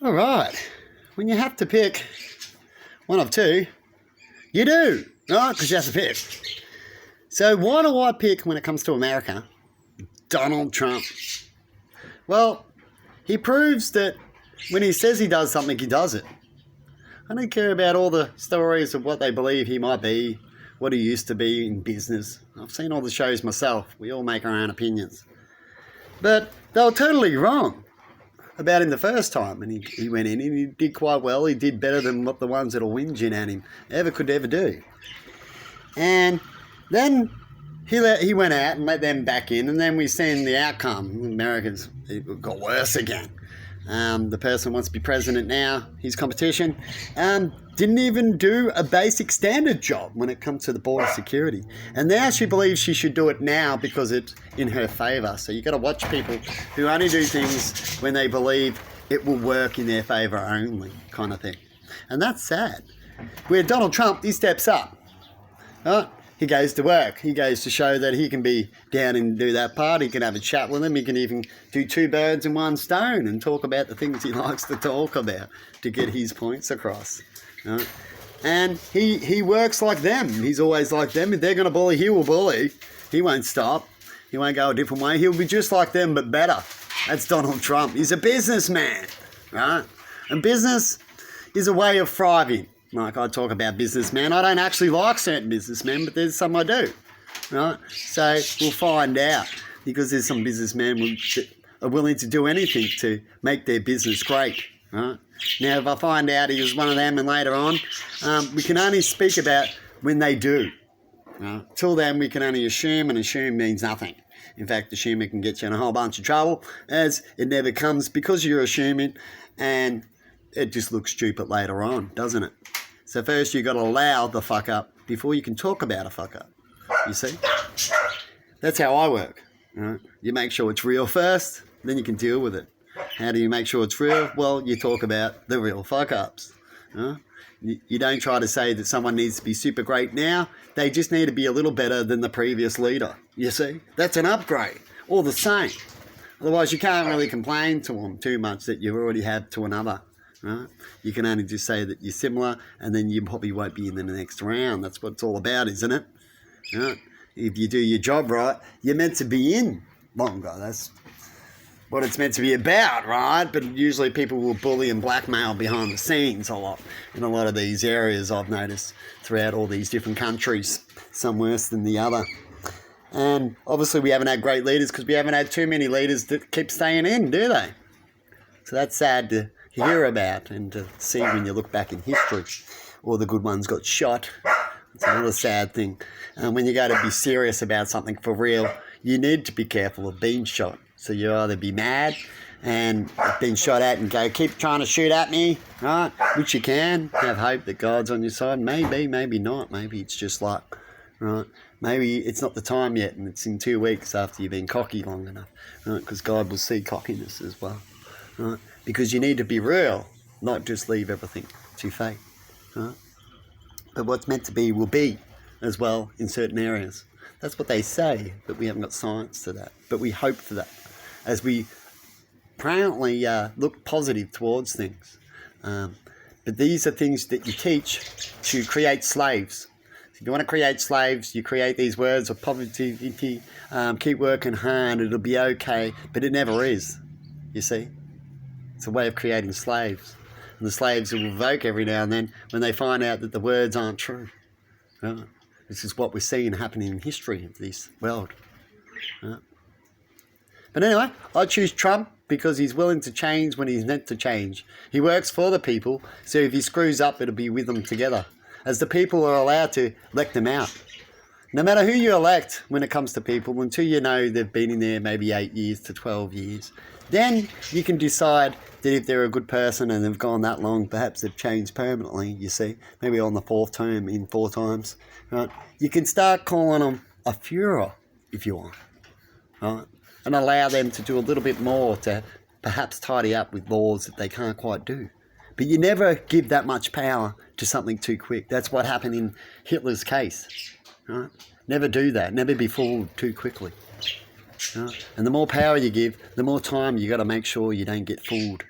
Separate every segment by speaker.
Speaker 1: All right. When you have to pick one of two, you do, right? Because you have to pick. So why do I pick, when it comes to America, Donald Trump? Well, he proves that when he says he does something, he does it. I don't care about all the stories of what they believe he might be, what he used to be in business. I've seen all the shows myself. We all make our own opinions. But they were totally wrong about him the first time. And he went in and he did quite well. He did better than what the ones that'll whinging at him could ever do. And then he went out and let them back in. And then we've seen the outcome. Americans, it got worse again. The person wants to be president now, his competition, didn't even do a basic standard job when it comes to the border security. And now she believes she should do it now because it's in her favour. So you've got to watch people who only do things when they believe it will work in their favour only, kind of thing. And that's sad. Where Donald Trump, he steps up. Right? He goes to work. He goes to show that he can be down and do that part. He can have a chat with him. He can even do two birds in one stone and talk about the things he likes to talk about to get his points across. Right? And he works like them. He's always like them. If they're going to bully, he will bully. He won't stop. He won't go a different way. He'll be just like them, but better. That's Donald Trump. He's a businessman, right? And business is a way of thriving. Like I talk about businessmen. I don't actually like certain businessmen, but there's some I do, right? So we'll find out, because there's some businessmen that are willing to do anything to make their business great, right? Now, if I find out he was one of them and later on, we can only speak about when they do. Right? Till then, we can only assume, and assume means nothing. In fact, assuming can get you in a whole bunch of trouble, as it never comes because you're assuming, and it just looks stupid later on, doesn't it? So first you've got to allow the fuck up before you can talk about a fuck up. You see? That's how I work. Right? You make sure it's real first, then you can deal with it. How do you make sure it's real? Well, you talk about the real fuck ups. Right? You don't try to say that someone needs to be super great now. They just need to be a little better than the previous leader. You see? That's an upgrade. All the same. Otherwise you can't really complain to them too much that you already have to another. Right? You can only just say that you're similar, and then you probably won't be in the next round. That's what it's all about, isn't it? Right? If you do your job right, you're meant to be in longer. That's what it's meant to be about, right? But usually people will bully and blackmail behind the scenes a lot in a lot of these areas, I've noticed, throughout all these different countries, some worse than the other. And obviously we haven't had great leaders because we haven't had too many leaders that keep staying in, do they? So that's sad to hear about and to see when you look back in history. All the good ones got shot. It's another sad thing. And when you go to be serious about something for real, you need to be careful of being shot. So you either be mad and being shot at and go, keep trying to shoot at me, right? Which you can. Have hope that God's on your side. Maybe, maybe not. Maybe it's just luck, right? Maybe it's not the time yet and it's in 2 weeks after you've been cocky long enough, right? Because God will see cockiness as well, right? Because you need to be real, not just leave everything to fate. Right? But what's meant to be will be as well in certain areas. That's what they say, but we haven't got science to that. But we hope for that as we apparently look positive towards things. But these are things that you teach to create slaves. So if you want to create slaves, you create these words of positivity, keep working hard, it'll be okay, but it never is, you see. It's a way of creating slaves. And the slaves will revoke every now and then when they find out that the words aren't true. Right? This is what we're seeing happening in history of this world. Right? But anyway, I choose Trump because he's willing to change when he's meant to change. He works for the people, so if he screws up, it'll be with them together. As the people are allowed to elect them out. No matter who you elect when it comes to people, until you know they've been in there maybe 8 years to 12 years, then you can decide that if they're a good person and they've gone that long, perhaps they've changed permanently, you see, maybe on the 4th term in 4 times, right? You can start calling them a Führer if you want, right? And allow them to do a little bit more to perhaps tidy up with laws that they can't quite do. But you never give that much power to something too quick. That's what happened in Hitler's case, right? Never do that. Never be fooled too quickly. Right? And the more power you give, the more time you got to make sure you don't get fooled.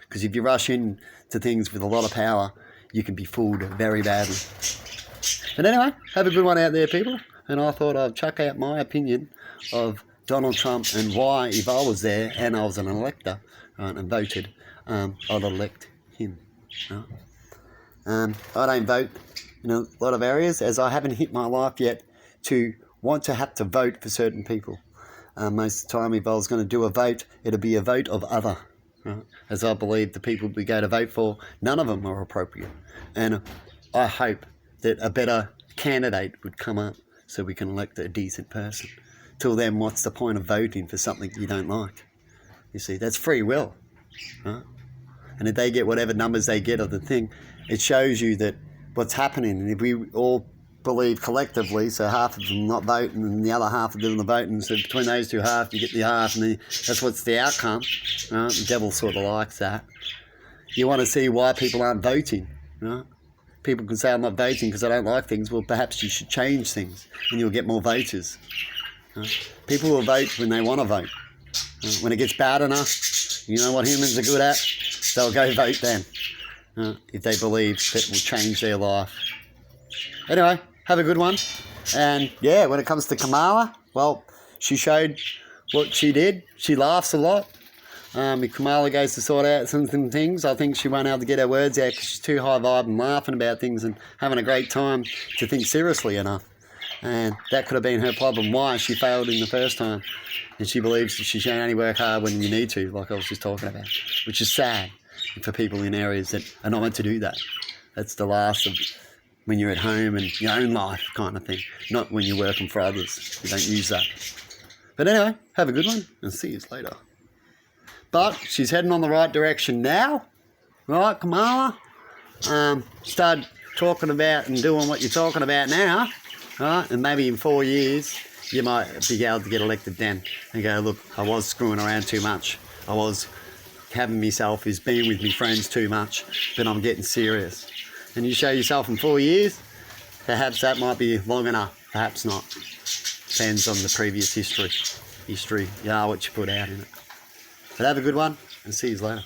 Speaker 1: Because if you rush into things with a lot of power, you can be fooled very badly. But anyway, have a good one out there, people. And I thought I'd chuck out my opinion of Donald Trump and why, if I was there and I was an elector, right, and voted, I'd elect him. Right? I don't vote in a lot of areas, as I haven't hit my life yet to want to have to vote for certain people. Most of the time, if I was going to do a vote, it'd be a vote of other. Right? As I believe the people we go to vote for, none of them are appropriate. And I hope that a better candidate would come up so we can elect a decent person. Till then, what's the point of voting for something you don't like? You see, that's free will. Right? And if they get whatever numbers they get of the thing, it shows you that what's happening. And if we all believe collectively, so half of them not voting and the other half are doing the voting, so between those two halves you get the half, and that's what's the outcome. Right? The devil sort of likes that. You want to see why people aren't voting. Right? People can say, I'm not voting because I don't like things. Well, perhaps you should change things and you'll get more voters. Right? People will vote when they want to vote. Right? When it gets bad enough, you know what humans are good at? They'll go vote then. If they believe that it will change their life. Anyway, have a good one. And yeah, when it comes to Kamala, well, she showed what she did. She laughs a lot. If Kamala goes to sort out some things, I think she won't be able to get her words out because she's too high vibe and laughing about things and having a great time to think seriously enough. And that could have been her problem, why she failed in the first time. And she believes that she should only work hard when you need to, like I was just talking about, which is sad for people in areas that are not meant to do that. That's the last of when you're at home and your own life kind of thing, not when you're working for others. You don't use that. But anyway, have a good one and see you later. But she's heading on the right direction now, right, Kamala? Start talking about and doing what you're talking about now, right? And maybe in 4 years, you might be able to get elected then and go, look, I was screwing around too much. I was having myself is being with my friends too much, but I'm getting serious. And you show yourself in 4 years, perhaps that might be long enough, perhaps not. Depends on the previous history. You are what you put out in it. But have a good one and see you later.